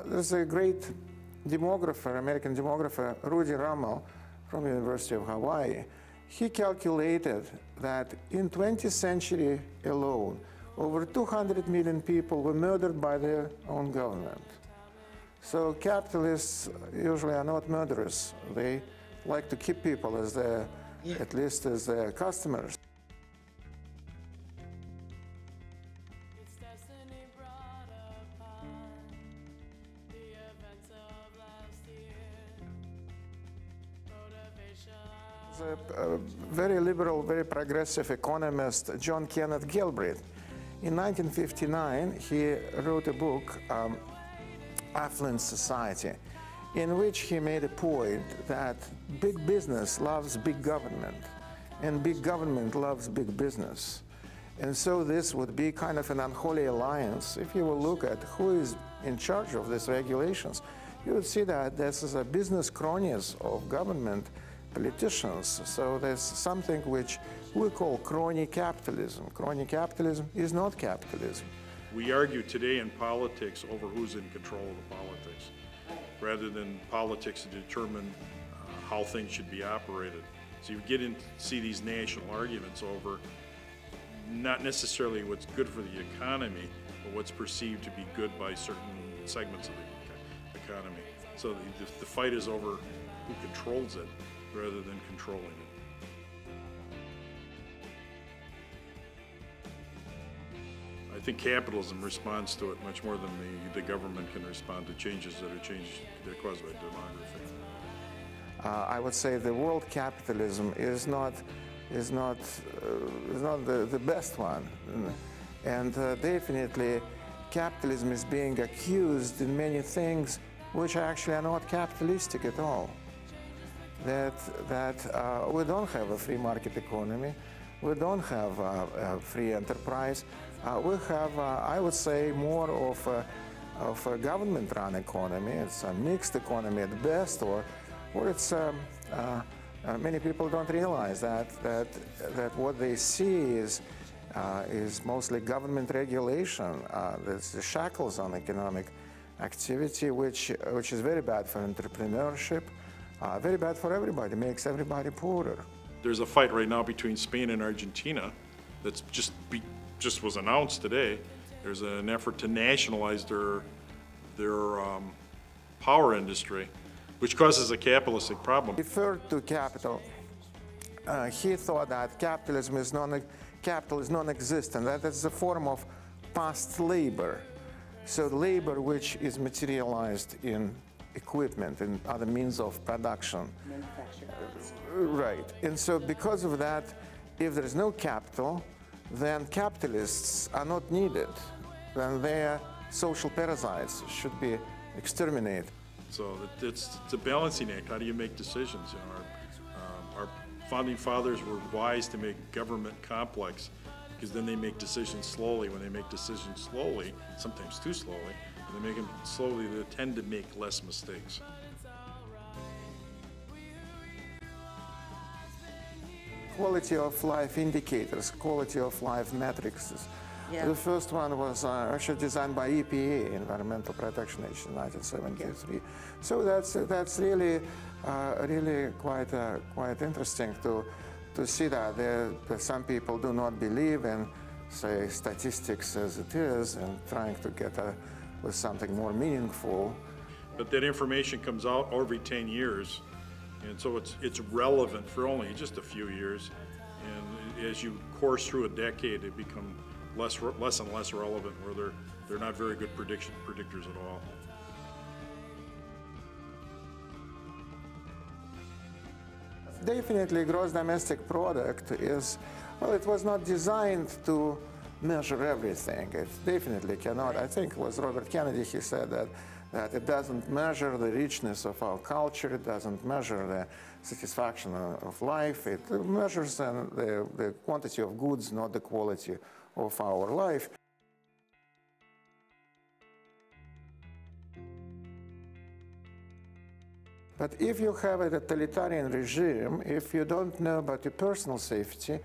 There's a great demographer, American demographer, Rudy Rummel from the University of Hawaii. He calculated that in 20th century alone, over 200 million people were murdered by their own government. So capitalists usually are not murderers. They like to keep people as their, at least as their customers. A very liberal, very progressive economist, John Kenneth Galbraith. In 1959, he wrote a book, Affluent Society, in which he made a point that big business loves big government, and big government loves big business. And so this would be kind of an unholy alliance. If you will look at who is in charge of these regulations, you would see that this is a business cronies of government politicians. So there's something which we call crony capitalism. Crony capitalism is not capitalism. We argue today in politics over who's in control of the politics, rather than politics to determine how things should be operated. So you get in, see these national arguments over not necessarily what's good for the economy, but what's perceived to be good by certain segments of the economy. So the fight is over who controls it, rather than controlling it. I think capitalism responds to it much more than the government can respond to changes that are caused by demography. I would say the world capitalism is not the best one, and definitely capitalism is being accused in many things which actually are not capitalistic at all. That we don't have a free market economy, we don't have a free enterprise, we have, I would say, more of a government-run economy. It's a mixed economy at best, or it's many people don't realize that what they see is mostly government regulation. There's the shackles on economic activity, which is very bad for entrepreneurship. Very bad for everybody, makes everybody poorer. There's a fight right now between Spain and Argentina that's just was announced today. There's an effort to nationalize their power industry, which causes a capitalistic problem. Referred to capital, he thought that capital is non-existent, that it's a form of past labor. So labor which is materialized in equipment and other means of production. Right. And so because of that, if there is no capital, then capitalists are not needed. Then their social parasites should be exterminated. So it's a balancing act. How do you make decisions? You know, our founding fathers were wise to make government complex, because then they make decisions slowly. When they make decisions slowly, sometimes too slowly, when they make them slowly, they tend to make less mistakes. Quality of life indicators, quality of life matrices. Yeah. The first one was actually designed by EPA, Environmental Protection Agency, in 1973. Yeah. So that's really quite interesting to see that some people do not believe in, say, statistics as it is, and trying to get with something more meaningful. But that information comes out every 10 years, and so it's relevant for only just a few years. And as you course through a decade, they become less and less relevant, where they're not very good predictors at all. Definitely, gross domestic product is, well, it was not designed to measure everything. It definitely cannot. I think it was Robert Kennedy, he said that it doesn't measure the richness of our culture, it doesn't measure the satisfaction of life, it measures the quantity of goods, not the quality of our life. But if you have a totalitarian regime, if you don't know about your personal safety,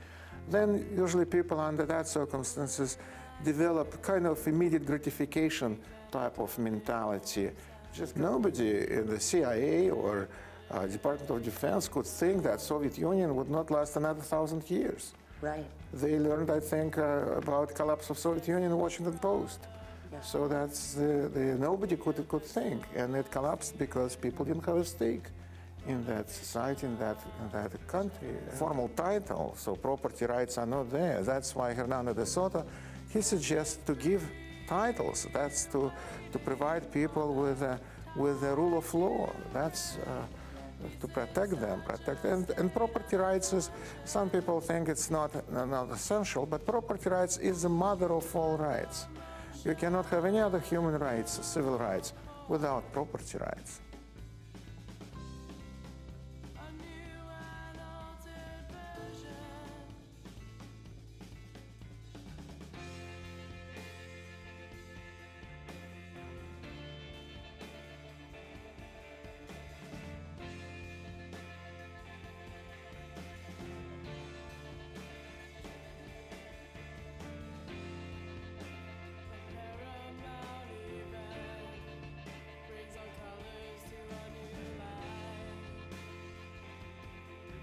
then usually people under that circumstances develop kind of immediate gratification type of mentality. Just nobody in the CIA or Department of Defense could think that Soviet Union would not last another 1,000 years. Right. They learned, I think, about collapse of Soviet Union in Washington Post. Yeah. So that's nobody could think, and it collapsed because people didn't have a stake in that society, in that country. Formal title, so property rights are not there. That's why Hernando de Soto, he suggests to give titles. That's to provide people with the rule of law. That's to protect them, and property rights is, some people think it's not essential, but property rights is the mother of all rights. You cannot have any other human rights, civil rights, without property rights.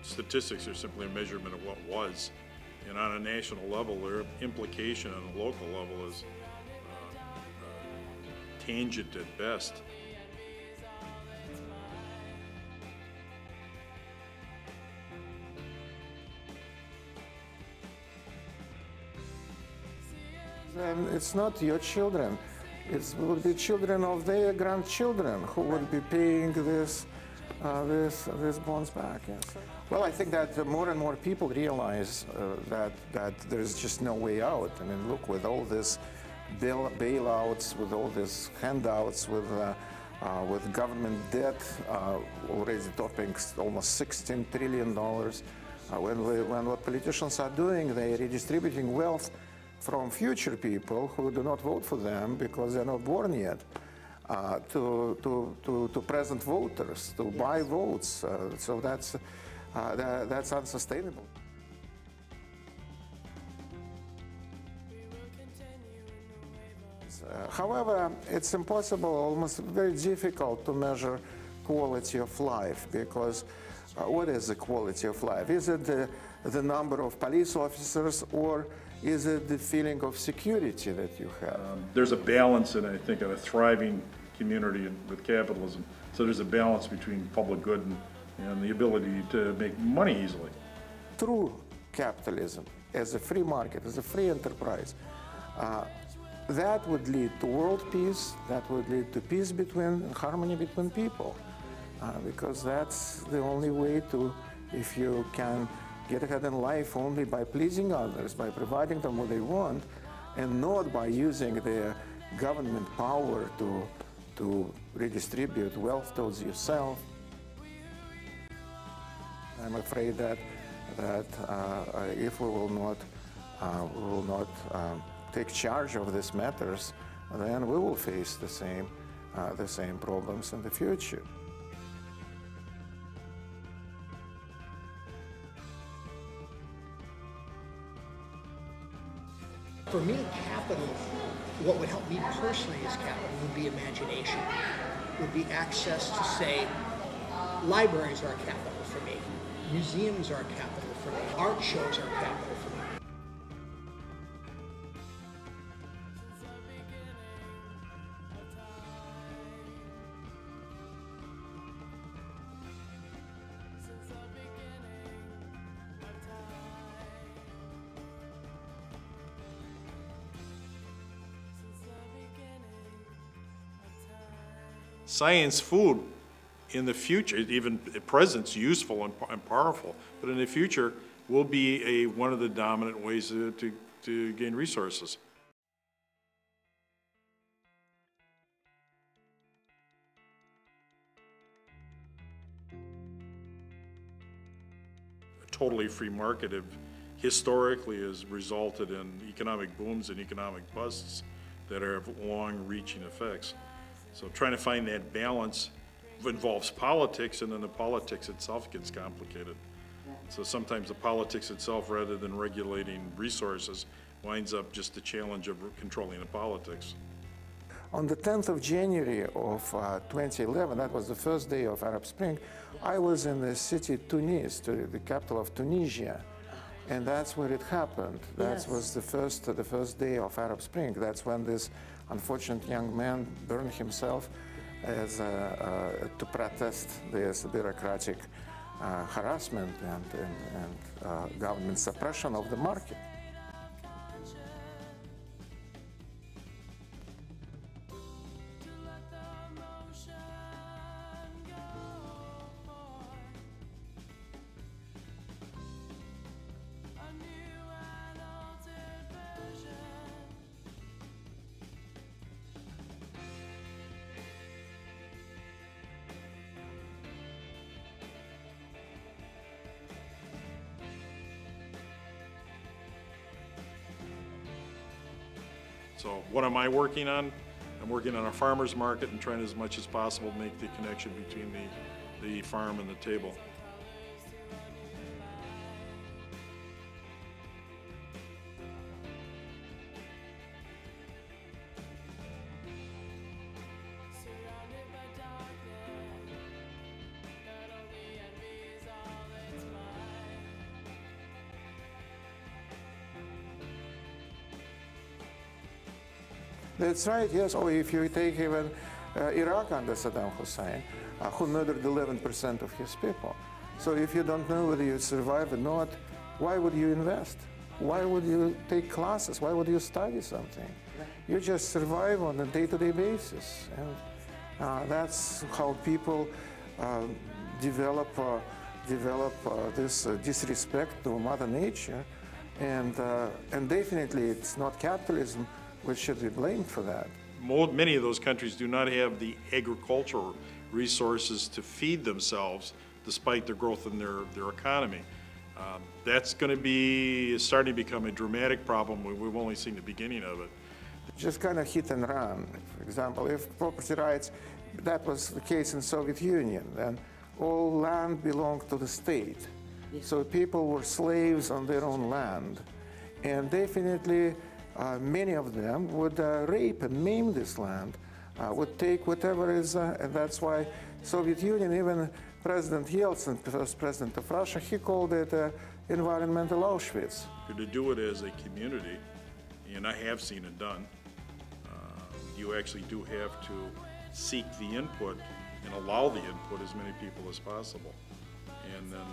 Statistics are simply a measurement of what was, and on a national level, their implication on a local level is tangent at best. And it's not your children. It would be children of their grandchildren who would be paying this bonds back. Yes. Well, I think that more and more people realize that there's just no way out. I mean, look, with all this bailouts, with all these handouts, with government debt already topping almost $16 trillion, when what politicians are doing, they're redistributing wealth from future people who do not vote for them because they're not born yet. To present voters, to buy votes. So that's unsustainable. However, it's impossible, almost very difficult to measure quality of life, because what is the quality of life? Is it the number of police officers, or is it the feeling of security that you have? There's a balance, and I think, of a thriving community with capitalism. So there's a balance between public good and the ability to make money easily. True capitalism, as a free market, as a free enterprise, that would lead to world peace, that would lead to peace and harmony between people. Because that's the only way to, if you can get ahead in life only by pleasing others, by providing them what they want, and not by using their government power to redistribute wealth towards yourself. I'm afraid that if we will not take charge of these matters, then we will face the same problems in the future. For me, capital, what would help me personally as capital would be imagination, would be access to, say, libraries are capital for me, museums are capital for me, art shows are capital for me. Science food in the future, even at present, is useful and powerful, but in the future will be one of the dominant ways to gain resources. A totally free market historically has resulted in economic booms and economic busts that have long-reaching effects. So trying to find that balance involves politics, and then the politics itself gets complicated. So sometimes the politics itself, rather than regulating resources, winds up just the challenge of controlling the politics. On the 10th of January of 2011, that was the first day of Arab Spring, I was in the city Tunis, the capital of Tunisia, and that's where it happened. That was the first day of Arab Spring. That's when this unfortunate young man burned himself as to protest this bureaucratic harassment and government suppression of the market. So what am I working on? I'm working on a farmer's market and trying as much as possible to make the connection between the farm and the table. That's right, yes. Or if you take even Iraq under Saddam Hussein, who murdered 11% of his people. So if you don't know whether you survive or not, why would you invest? Why would you take classes? Why would you study something? You just survive on a day-to-day basis. And that's how people develop this disrespect to Mother Nature. And definitely it's not capitalism which should be blamed for that. Many of those countries do not have the agricultural resources to feed themselves despite the growth in their economy. That's going to be starting to become a dramatic problem. We've only seen the beginning of it. Just kind of hit and run. For example, if property rights, that was the case in Soviet Union, then all land belonged to the state. So people were slaves on their own land. And definitely many of them would rape and maim this land, would take whatever is, and that's why Soviet Union, even President Yeltsin, the first president of Russia, he called it environmental Auschwitz. To do it as a community, and I have seen it done, you actually do have to seek the input and allow the input as many people as possible, and then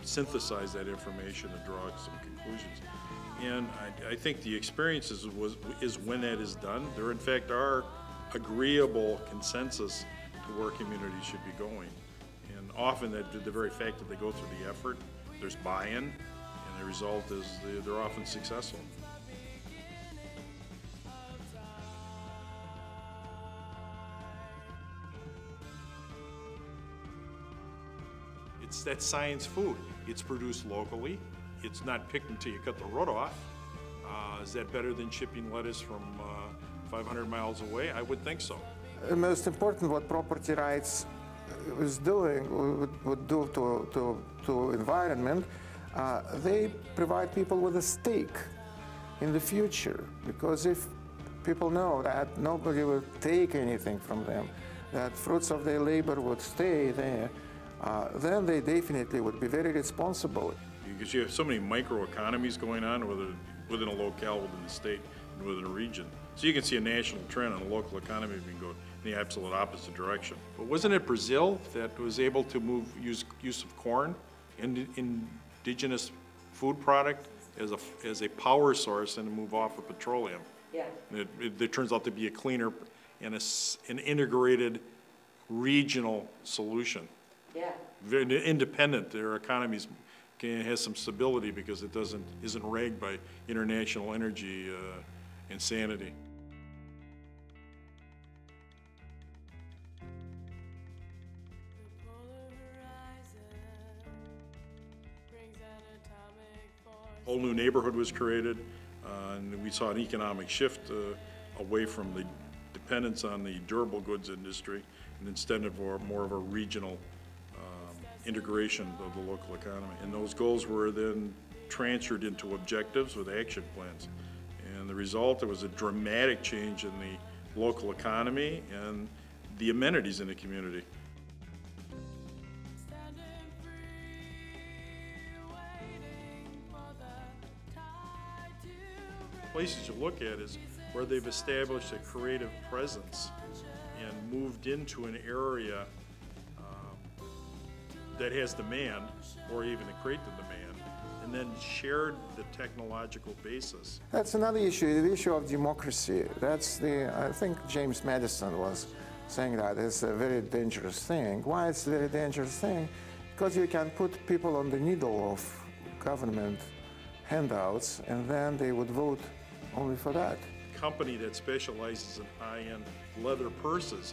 synthesize that information and draw some conclusions. And I think the experience is when that is done, there in fact are agreeable consensus to where communities should be going. And often the very fact that they go through the effort, there's buy-in, and the result is they're often successful. That's science food. It's produced locally. It's not picked until you cut the root off. Is that better than shipping lettuce from 500 miles away? I would think so. The most important what property rights is doing, would do to environment, they provide people with a stake in the future. Because if people know that nobody will take anything from them, that fruits of their labor would stay there, then they definitely would be very responsible. Because you have so many microeconomies going on, whether within a locale, within the state, and within a region. So you can see a national trend on a local economy being go in the absolute opposite direction. But wasn't it Brazil that was able to use of corn, indigenous food product, as a power source and to move off of petroleum? Yeah. It turns out to be a cleaner and an integrated regional solution. Yeah. Very independent. Their economies has some stability because it isn't ragged by international energy insanity. A whole new neighborhood was created, and we saw an economic shift away from the dependence on the durable goods industry, and instead of more of a regional integration of the local economy. And those goals were then transferred into objectives with action plans. And the result, there was a dramatic change in local economy and the amenities in the community. Places you look at is where they've established a creative presence and moved into an area that has demand, or even to create the demand, and then shared the technological basis. That's another issue, the issue of democracy. That's I think James Madison was saying that it's a very dangerous thing. Why it's a very dangerous thing? Because you can put people on the needle of government handouts, and then they would vote only for that. A company that specializes in high-end leather purses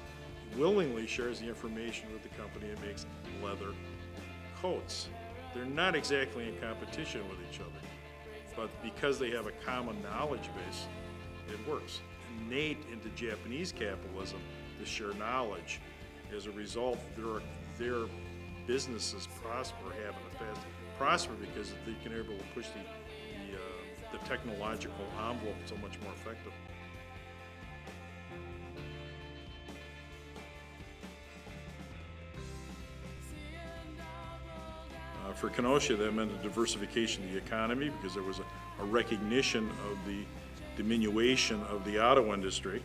willingly shares the information with the company that makes leather coats. They're not exactly in competition with each other, but because they have a common knowledge base, it works. Innate into Japanese capitalism, to share knowledge. As a result, their businesses prosper because they can be able to push the technological envelope so much more effective. For Kenosha, that meant a diversification of the economy because there was a recognition of the diminution of the auto industry.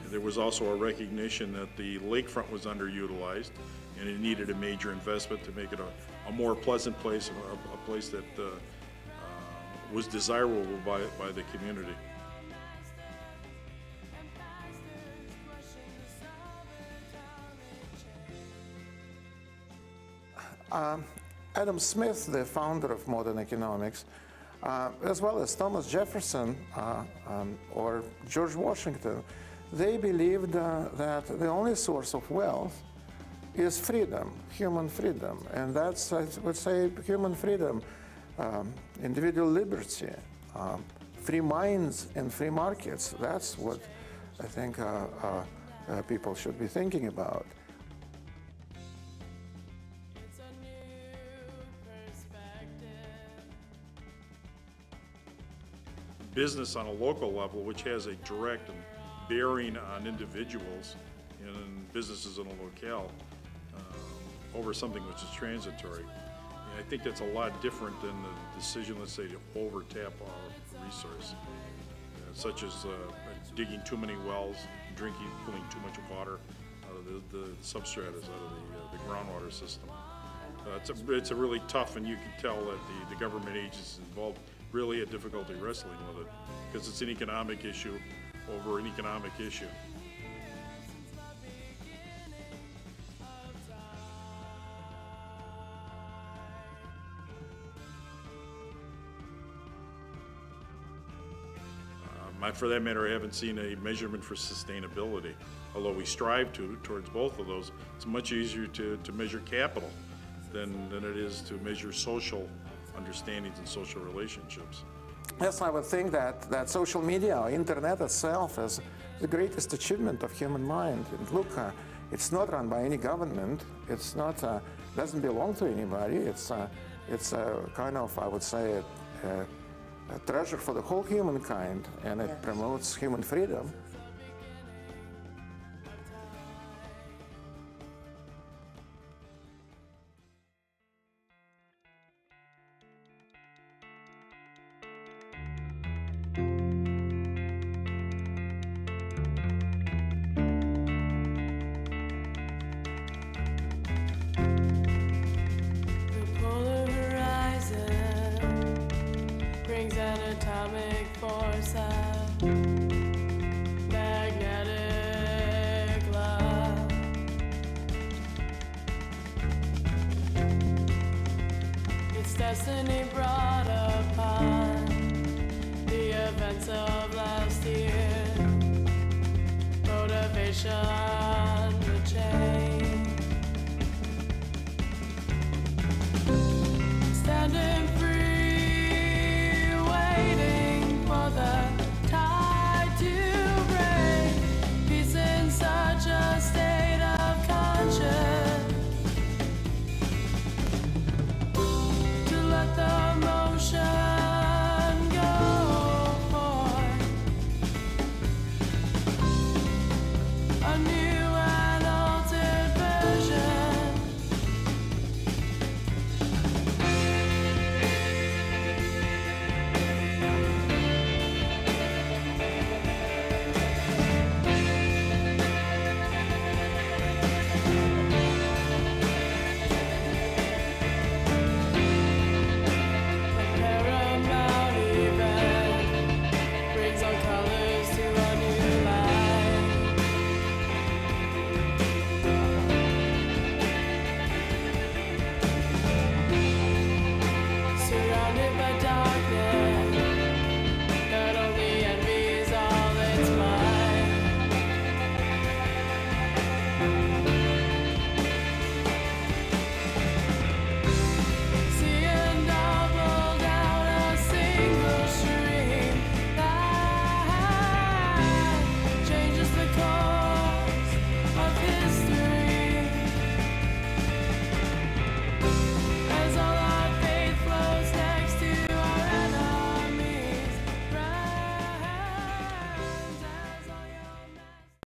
There was also a recognition that the lakefront was underutilized and it needed a major investment to make it a more pleasant place, a place that was desirable by the community. Adam Smith, the founder of modern economics, as well as Thomas Jefferson or George Washington, they believed that the only source of wealth is freedom, human freedom. And that's, I would say, human freedom, individual liberty, free minds and free markets. That's what I think people should be thinking about. Business on a local level, which has a direct bearing on individuals and businesses in a locale, over something which is transitory. And I think that's a lot different than the decision, let's say, to over-tap our resource, such as digging too many wells, pulling too much water out of the substratus, out of the groundwater system. It's a really tough, and you can tell that the government agencies involved really had difficulty wrestling with it because it's an economic issue over an economic issue. For that matter, I haven't seen a measurement for sustainability. Although we strive towards both of those, it's much easier to measure capital than it is to measure social understandings and social relationships. Yes, I would think that social media, or internet itself, is the greatest achievement of human mind. And look, it's not run by any government. It's not, doesn't belong to anybody. It's kind of, I would say, a treasure for the whole humankind, and it promotes human freedom. Atomic force of magnetic love. It's destiny brought upon